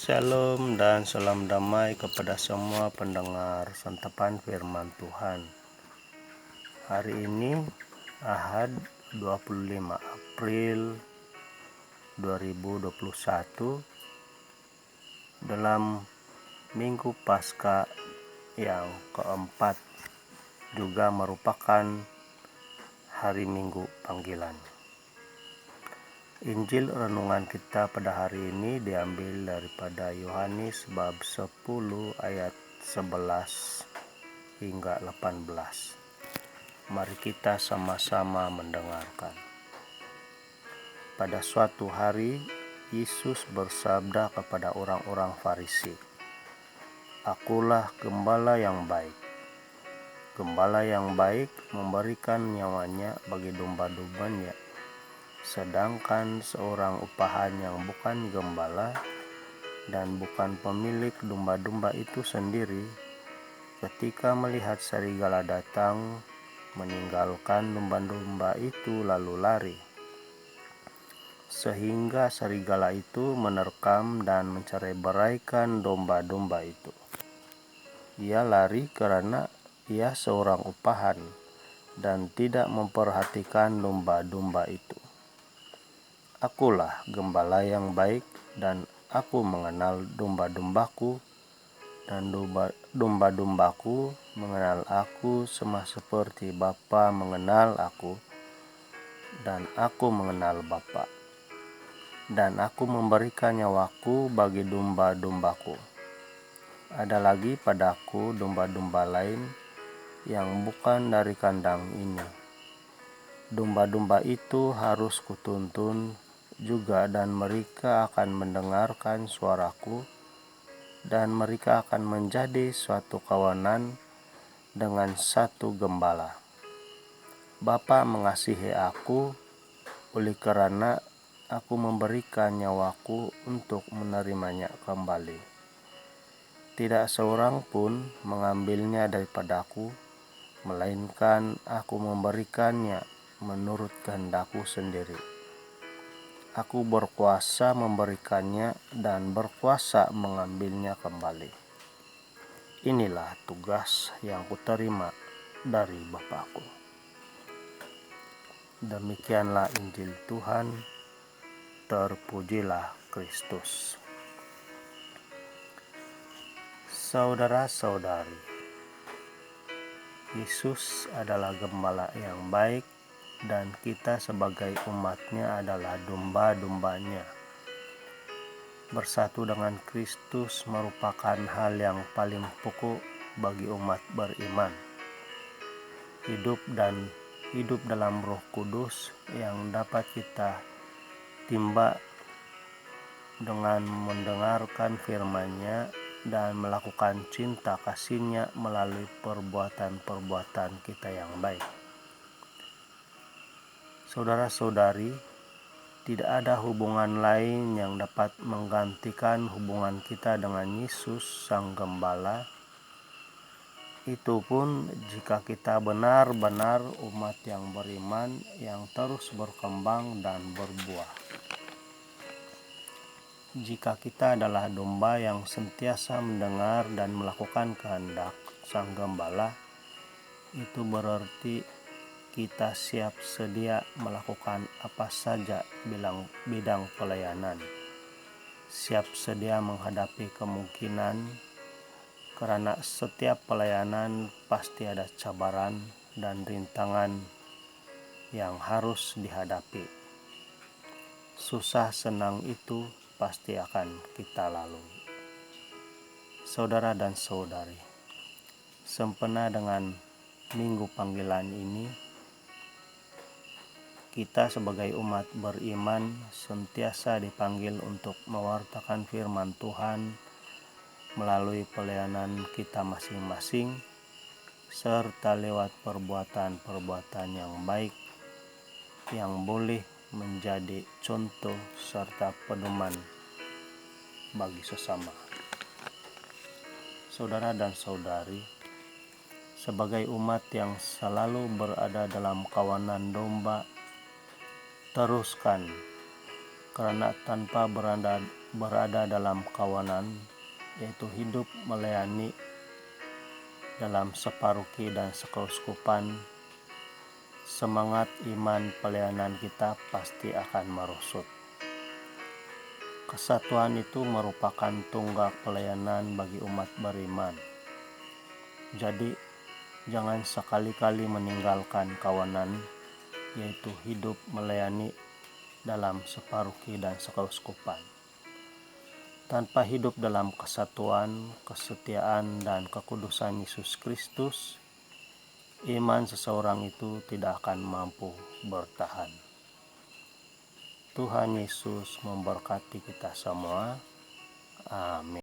Shalom dan salam damai kepada semua pendengar santapan firman Tuhan. Hari ini Ahad 25 April 2021 dalam Minggu Paskah yang keempat, juga merupakan hari Minggu panggilan. Injil renungan kita pada hari ini diambil daripada Yohanes bab 10 ayat 11 hingga 18. Mari kita sama-sama mendengarkan. Pada suatu hari, Yesus bersabda kepada orang-orang Farisi, "Akulah gembala yang baik. Gembala yang baik memberikan nyawanya bagi domba-dombanya. Sedangkan seorang upahan yang bukan gembala dan bukan pemilik domba-domba itu sendiri, ketika melihat serigala datang, meninggalkan domba-domba itu lalu lari. Sehingga serigala itu menerkam dan mencerai-beraikan domba-domba itu. Ia lari karena ia seorang upahan dan tidak memperhatikan domba-domba itu. Akulah gembala yang baik, dan aku mengenal domba-dombaku, dan domba-dombaku mengenal aku sama seperti Bapa mengenal aku, dan aku mengenal Bapa. Dan aku memberikan nyawaku bagi domba-dombaku. Ada lagi padaku domba-domba lain yang bukan dari kandang ini. Domba-domba itu harus kutuntun juga, dan mereka akan mendengarkan suaraku, dan mereka akan menjadi suatu kawanan dengan satu gembala. Bapa mengasihi aku, oleh karena aku memberikan nyawaku untuk menerimanya kembali. Tidak seorang pun mengambilnya daripadaku, melainkan aku memberikannya menurut kehendakku sendiri. Aku berkuasa memberikannya dan berkuasa mengambilnya kembali. Inilah tugas yang kuterima dari Bapakku." Demikianlah Injil Tuhan. Terpujilah Kristus. Saudara-saudari, Yesus adalah gembala yang baik, dan kita sebagai umatnya adalah domba-dombanya. Bersatu dengan Kristus merupakan hal yang paling pokok bagi umat beriman. Hidup dalam Roh Kudus yang dapat kita timba dengan mendengarkan firman-Nya dan melakukan cinta kasih-Nya melalui perbuatan-perbuatan kita yang baik. Saudara-saudari, tidak ada hubungan lain yang dapat menggantikan hubungan kita dengan Yesus Sang Gembala. Itu pun jika kita benar-benar umat yang beriman yang terus berkembang dan berbuah. Jika kita adalah domba yang sentiasa mendengar dan melakukan kehendak Sang Gembala, itu berarti kita siap sedia melakukan apa saja bidang pelayanan. Siap sedia menghadapi kemungkinan, karena setiap pelayanan pasti ada cabaran dan rintangan yang harus dihadapi. Susah senang itu pasti akan kita lalui. Saudara dan saudari, sempena dengan Minggu Panggilan ini, kita sebagai umat beriman sentiasa dipanggil untuk mewartakan firman Tuhan melalui pelayanan kita masing-masing, serta lewat perbuatan-perbuatan yang baik yang boleh menjadi contoh serta pedoman bagi sesama. Saudara dan saudari, sebagai umat yang selalu berada dalam kawanan domba, teruskan, karena tanpa berada dalam kawanan, yaitu hidup melayani dalam separuki dan sekeuskupan, semangat iman pelayanan kita pasti akan merosot. Kesatuan itu merupakan tunggak pelayanan bagi umat beriman. Jadi, jangan sekali-kali meninggalkan kawanan, yaitu hidup melayani dalam separuki dan sekeuskupan. Tanpa hidup dalam kesatuan, kesetiaan, dan kekudusan Yesus Kristus, iman seseorang itu tidak akan mampu bertahan. Tuhan Yesus memberkati kita semua. Amin.